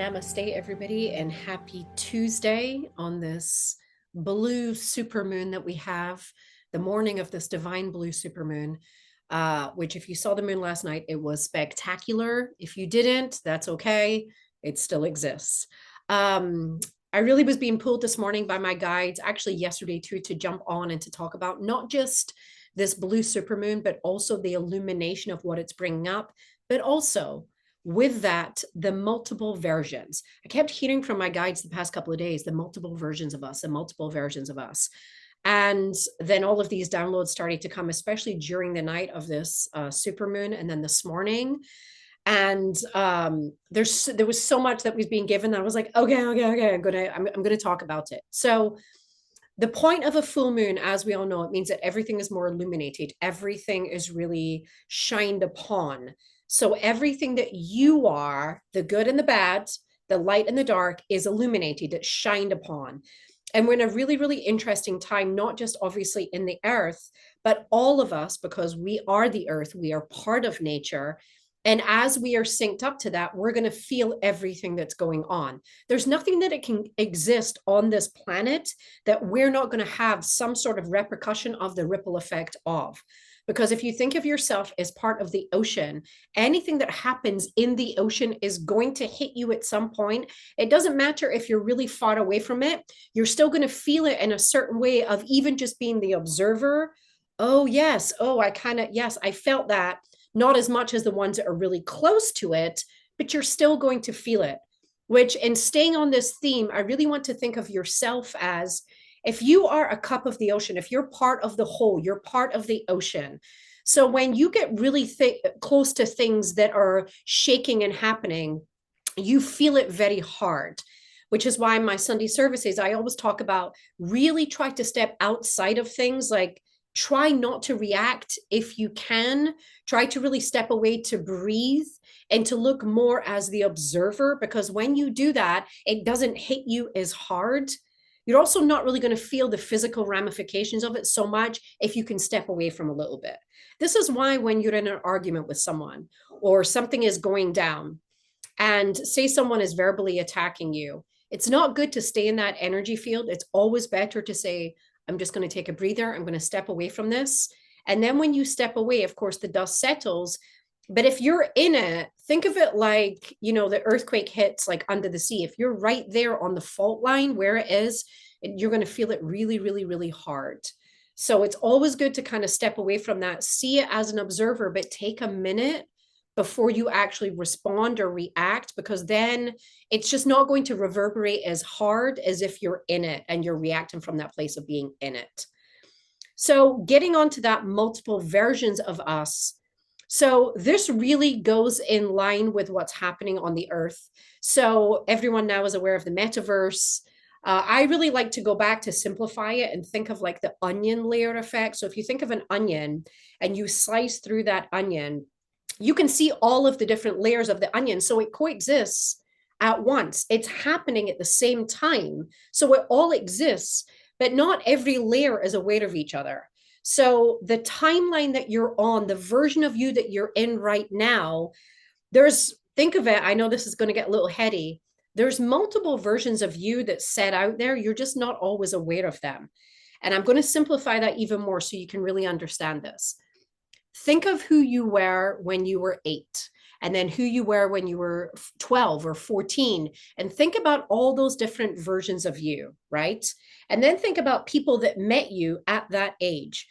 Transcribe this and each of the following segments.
Namaste, everybody, and happy Tuesday on this blue supermoon that we have, the morning of this divine blue supermoon. Which, if you saw the moon last night, it was spectacular. If you didn't, that's okay. It still exists. I really was being pulled this morning by my guides, actually yesterday too, to jump on and to talk about not just this blue supermoon, but also the illumination of what it's bringing up, but also with that, the multiple versions. I kept hearing from my guides the past couple of days, the multiple versions of us, the multiple versions of us. And then all of these downloads started to come, especially during the night of this supermoon and then this morning. And there was so much that was being given that I was like, okay, I'm gonna talk about it. So the point of a full moon, as we all know, it means that everything is more illuminated. Everything is really shined upon. So everything that you are, the good and the bad, the light and the dark, is illuminated, it's shined upon. And we're in a really, really interesting time, not just obviously in the earth, but all of us, because we are the earth, we are part of nature. And as we are synced up to that, we're going to feel everything that's going on. There's nothing that it can exist on this planet that we're not going to have some sort of repercussion of the ripple effect of. Because if you think of yourself as part of the ocean, anything that happens in the ocean is going to hit you at some point. It doesn't matter if you're really far away from it, you're still going to feel it in a certain way of even just being the observer. Oh, yes. Oh, yes, I felt that. Not as much as the ones that are really close to it, but you're still going to feel it. Which, in staying on this theme, I really want to think of yourself as, if you are a cup of the ocean, if you're part of the whole, you're part of the ocean. So when you get really close to things that are shaking and happening, you feel it very hard, which is why in my Sunday services, I always talk about really try to step outside of things, like try not to react if you can. Try to really step away to breathe and to look more as the observer, because when you do that, it doesn't hit you as hard. You're also not really going to feel the physical ramifications of it so much if you can step away from a little bit. This is why when you're in an argument with someone or something is going down and say someone is verbally attacking you, it's not good to stay in that energy field. It's always better to say, I'm just going to take a breather. I'm going to step away from this. And then when you step away, of course, the dust settles. But if you're in it, think of it like, the earthquake hits like under the sea. If you're right there on the fault line where it is, you're going to feel it really, really, really hard. So it's always good to kind of step away from that, see it as an observer, but take a minute before you actually respond or react, because then it's just not going to reverberate as hard as if you're in it and you're reacting from that place of being in it. So getting onto that multiple versions of us. So this really goes in line with what's happening on the earth. So everyone now is aware of the metaverse. I really like to go back to simplify it and think of like the onion layer effect. So if you think of an onion and you slice through that onion, you can see all of the different layers of the onion. So it coexists at once. It's happening at the same time. So it all exists, but not every layer is aware of each other. So the timeline that you're on, the version of you that you're in right now, think of it, I know this is going to get a little heady. There's multiple versions of you that's set out there. You're just not always aware of them. And I'm going to simplify that even more so you can really understand this. Think of who you were when you were 8, and then who you were when you were 12 or 14, and think about all those different versions of you, right? And then think about people that met you at that age.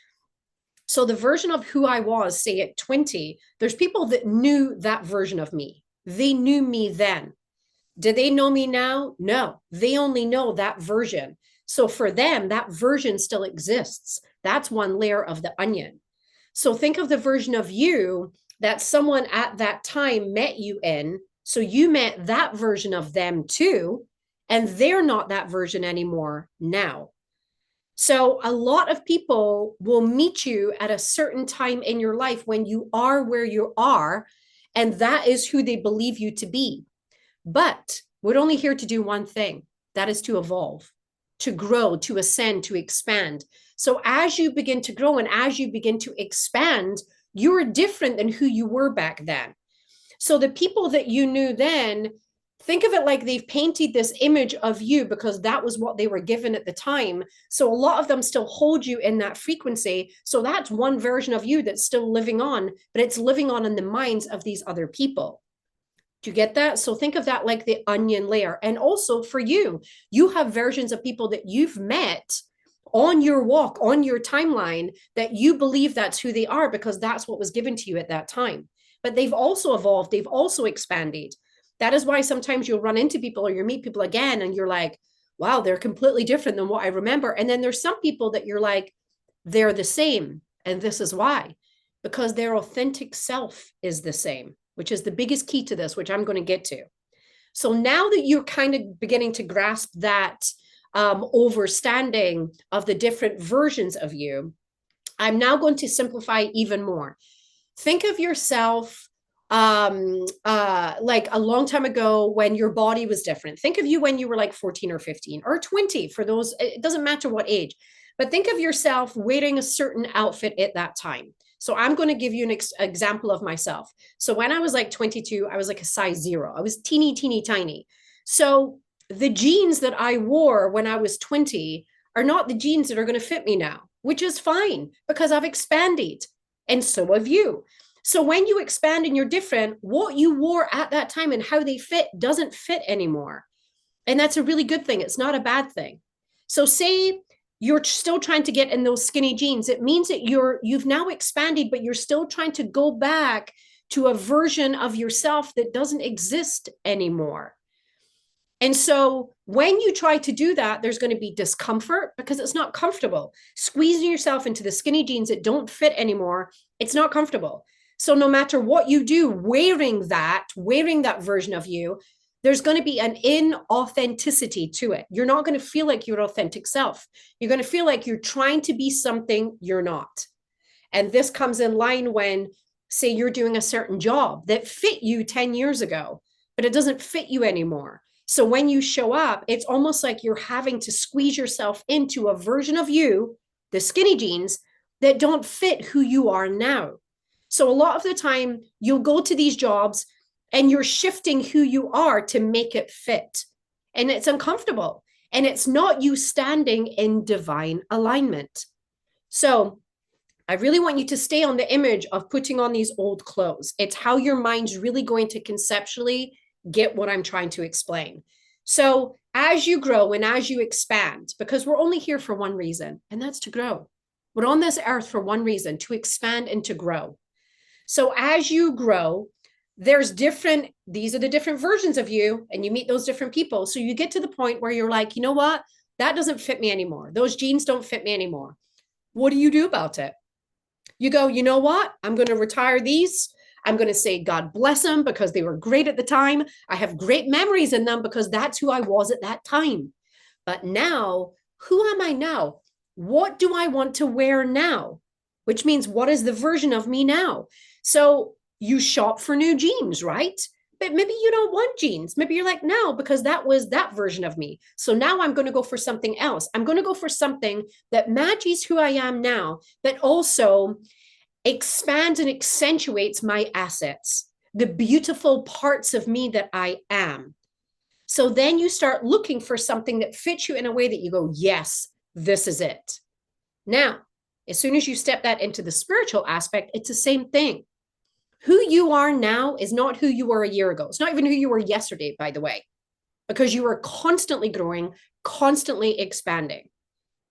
So the version of who I was, say at 20, there's people that knew that version of me. They knew me then. Do they know me now? No, they only know that version. So for them, that version still exists. That's one layer of the onion. So think of the version of you that someone at that time met you in. So you met that version of them too, and they're not that version anymore now. So a lot of people will meet you at a certain time in your life when you are where you are, and that is who they believe you to be. But we're only here to do one thing, that is to evolve, to grow, to ascend, to expand. So as you begin to grow and as you begin to expand, you're different than who you were back then. So the people that you knew then, Think of it like they've painted this image of you because that was what they were given at the time. So a lot of them still hold you in that frequency. So that's one version of you that's still living on, but it's living on in the minds of these other people. Do you get that? So think of that like the onion layer. And also for you, you have versions of people that you've met on your walk, on your timeline, that you believe that's who they are because that's what was given to you at that time. But they've also evolved, they've also expanded. That is why sometimes you'll run into people or you meet people again and you're like, wow, they're completely different than what I remember. And then there's some people that you're like, they're the same. And this is why, because their authentic self is the same, which is the biggest key to this, which I'm going to get to. So now that you're kind of beginning to grasp that overstanding of the different versions of you, I'm now going to simplify even more. Think of yourself like a long time ago when your body was different. Think of you when you were like 14 or 15 or 20 for those, it doesn't matter what age, but think of yourself wearing a certain outfit at that time. So I'm going to give you an example of myself. So when I was like 22, I was like a size 0. I was teeny, teeny, tiny. So the jeans that I wore when I was 20 are not the jeans that are going to fit me now, which is fine because I've expanded. And so have you. So when you expand and you're different, what you wore at that time and how they fit doesn't fit anymore. And that's a really good thing. It's not a bad thing. So say you're still trying to get in those skinny jeans. It means that you've now expanded, but you're still trying to go back to a version of yourself that doesn't exist anymore. And so when you try to do that, there's going to be discomfort because it's not comfortable. Squeezing yourself into the skinny jeans that don't fit anymore, it's not comfortable. So no matter what you do, wearing that version of you, there's going to be an inauthenticity to it. You're not going to feel like your authentic self. You're going to feel like you're trying to be something you're not. And this comes in line when, say, you're doing a certain job that fit you 10 years ago, but it doesn't fit you anymore. So when you show up, it's almost like you're having to squeeze yourself into a version of you, the skinny jeans, that don't fit who you are now. So a lot of the time, you'll go to these jobs and you're shifting who you are to make it fit. And it's uncomfortable. And it's not you standing in divine alignment. So I really want you to stay on the image of putting on these old clothes. It's how your mind's really going to conceptually get what I'm trying to explain. So as you grow and as you expand, because we're only here for one reason, and that's to grow. We're on this earth for one reason, to expand and to grow. So as you grow, these are the different versions of you, and you meet those different people. So you get to the point where you're like, you know what? That doesn't fit me anymore. Those jeans don't fit me anymore. What do you do about it? You go, you know what? I'm going to retire these. I'm going to say, God bless them because they were great at the time. I have great memories in them because that's who I was at that time. But now, who am I now? What do I want to wear now? Which means, what is the version of me now? So you shop for new jeans, right? But maybe you don't want jeans. Maybe you're like, no, because that was that version of me. So now I'm going to go for something else. I'm going to go for something that matches who I am now, but also expands and accentuates my assets, the beautiful parts of me that I am. So then you start looking for something that fits you in a way that you go, yes, this is it. Now, as soon as you step that into the spiritual aspect, it's the same thing. Who you are now is not who you were a year ago. It's not even who you were yesterday, by the way, because you are constantly growing, constantly expanding.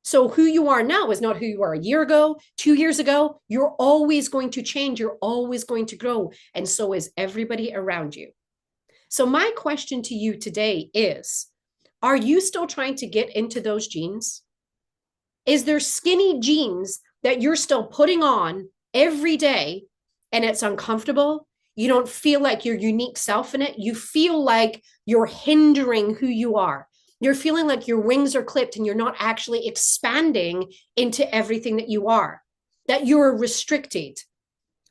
So who you are now is not who you were a year ago, 2 years ago. You're always going to change. You're always going to grow. And so is everybody around you. So my question to you today is, are you still trying to get into those jeans? Is there skinny jeans that you're still putting on every day and it's uncomfortable? You don't feel like your unique self in it. You feel like you're hindering who you are. You're feeling like your wings are clipped and you're not actually expanding into everything that you are, that you're restricted,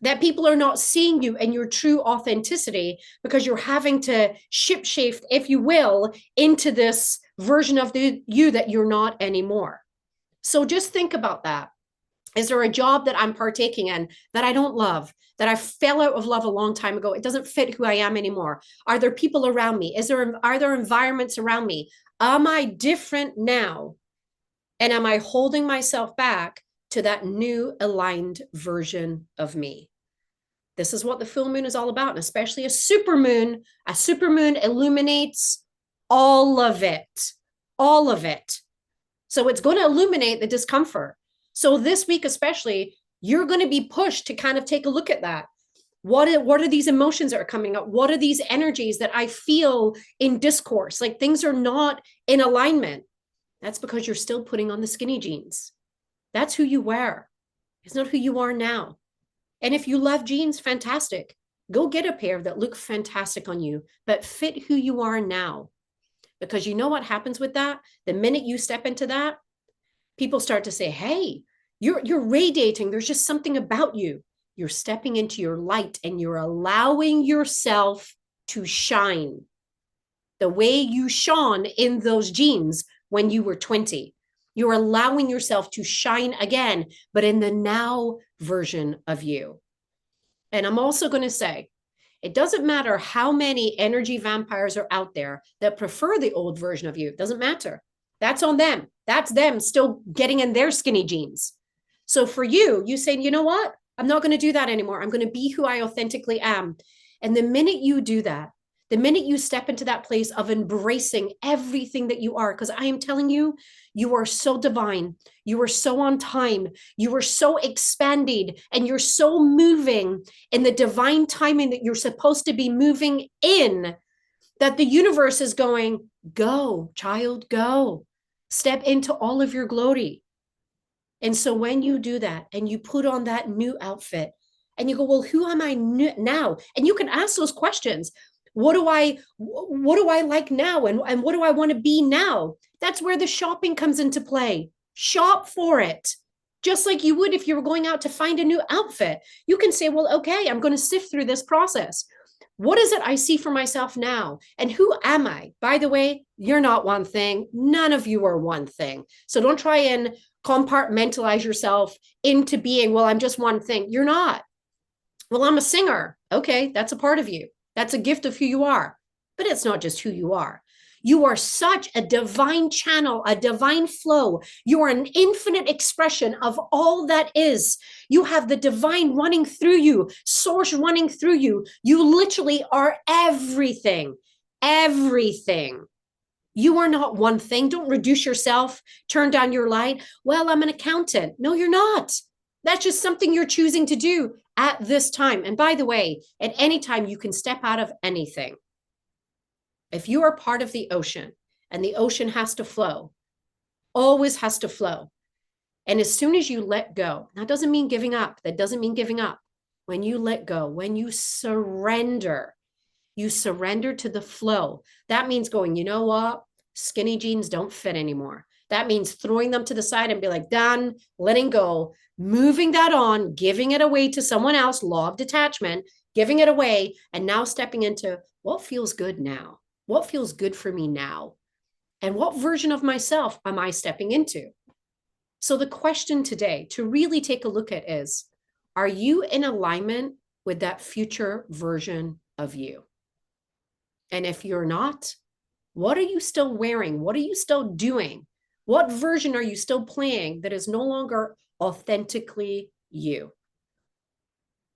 that people are not seeing you and your true authenticity because you're having to shapeshift, if you will, into this version of you that you're not anymore. So just think about that. Is there a job that I'm partaking in that I don't love, that I fell out of love a long time ago? It doesn't fit who I am anymore. Are there people around me? Are there environments around me? Am I different now? And am I holding myself back to that new aligned version of me? This is what the full moon is all about, and especially a supermoon. A supermoon illuminates all of it, all of it. So it's going to illuminate the discomfort. So this week, especially, you're going to be pushed to kind of take a look at that. What are these emotions that are coming up? What are these energies that I feel in discourse? Like things are not in alignment. That's because you're still putting on the skinny jeans. That's who you were. It's not who you are now. And if you love jeans, fantastic. Go get a pair that look fantastic on you, but fit who you are now. Because you know what happens with that? The minute you step into that, people start to say, hey, you're radiating. There's just something about you. You're stepping into your light and you're allowing yourself to shine the way you shone in those jeans when you were 20. You're allowing yourself to shine again, but in the now version of you. And I'm also going to say, it doesn't matter how many energy vampires are out there that prefer the old version of you. It doesn't matter. That's on them. That's them still getting in their skinny jeans. So for you, you say, you know what? I'm not going to do that anymore. I'm going to be who I authentically am. And the minute you do that, the minute you step into that place of embracing everything that you are, because I am telling you, you are so divine. You are so on time. You are so expanded and you're so moving in the divine timing that you're supposed to be moving in, that the universe is going, go, child, go. Step into all of your glory. And so when you do that and you put on that new outfit and you go, well, who am I now? And you can ask those questions. What do I like now? And what do I want to be now? That's where the shopping comes into play. Shop for it. Just like you would if you were going out to find a new outfit. You can say, well, okay, I'm going to sift through this process. What is it I see for myself now? And who am I? By the way, you're not one thing. None of you are one thing. So don't try and compartmentalize yourself into being, well, I'm just one thing. You're not. Well, I'm a singer. Okay, that's a part of you. That's a gift of who you are. But it's not just who you are. You are such a divine channel, a divine flow. You are an infinite expression of all that is. You have the divine running through you, source running through you. You literally are everything, everything. You are not one thing. Don't reduce yourself, turn down your light. Well, I'm an accountant. No, you're not. That's just something you're choosing to do at this time. And by the way, at any time, you can step out of anything. If you are part of the ocean and the ocean has to flow, always has to flow. And as soon as you let go, that doesn't mean giving up. That doesn't mean giving up. When you let go, when you surrender to the flow. That means going, you know what? Skinny jeans don't fit anymore. That means throwing them to the side and be like, done, letting go, moving that on, giving it away to someone else, law of detachment, giving it away, and now stepping into what feels good now. What feels good for me now? And what version of myself am I stepping into? So the question today to really take a look at is, are you in alignment with that future version of you? And if you're not, what are you still wearing? What are you still doing? What version are you still playing that is no longer authentically you?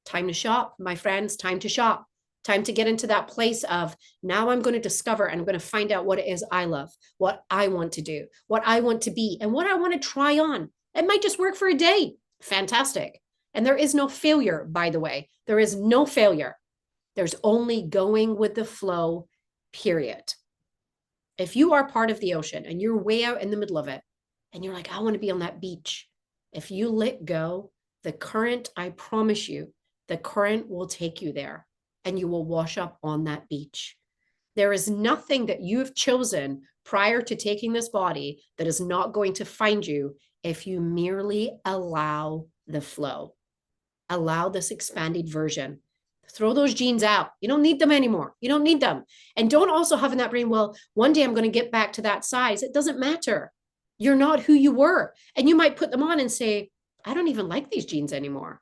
Time to shop, my friends, time to shop. Time to get into that place of now I'm going to discover and I'm going to find out what it is I love, what I want to do, what I want to be, and what I want to try on. It might just work for a day. Fantastic. And there is no failure, by the way. There is no failure. There's only going with the flow, period. If you are part of the ocean and you're way out in the middle of it and you're like, I want to be on that beach. If you let go, the current, I promise you, the current will take you there and you will wash up on that beach. There is nothing that you have chosen prior to taking this body that is not going to find you if you merely allow the flow. Allow this expanded version. Throw those jeans out. You don't need them anymore. You don't need them. And don't also have in that brain, well, one day I'm going to get back to that size. It doesn't matter. You're not who you were. And you might put them on and say, I don't even like these jeans anymore.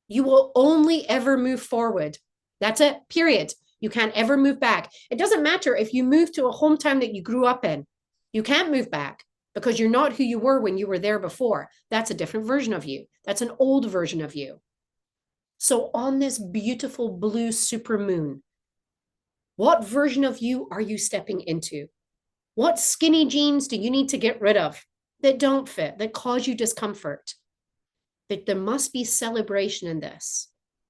You will only ever move forward. That's it, period. You can't ever move back. It doesn't matter if you move to a hometown that you grew up in. You can't move back because you're not who you were when you were there before. That's a different version of you. That's an old version of you. So on this beautiful blue super moon, what version of you are you stepping into? What skinny jeans do you need to get rid of that don't fit, that cause you discomfort? That there must be celebration in this.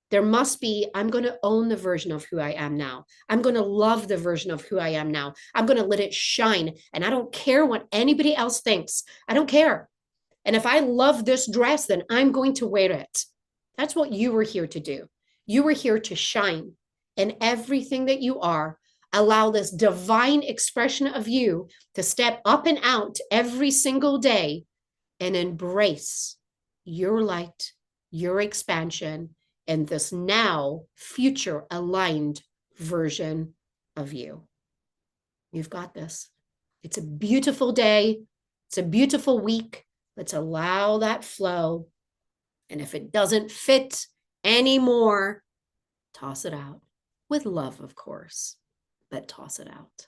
There must be, I'm going to own the version of who I am now. I'm going to love the version of who I am now. I'm going to let it shine. And I don't care what anybody else thinks. I don't care. And if I love this dress, then I'm going to wear it. That's what you were here to do. You were here to shine in everything that you are. Allow this divine expression of you to step up and out every single day and embrace your light, your expansion, and this now future aligned version of you. You've got this. It's a beautiful day. It's a beautiful week. Let's allow that flow. And if it doesn't fit anymore, toss it out with love, of course, but toss it out.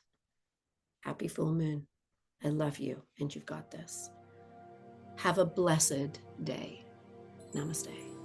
Happy full moon. I love you, and you've got this. Have a blessed day. Namaste.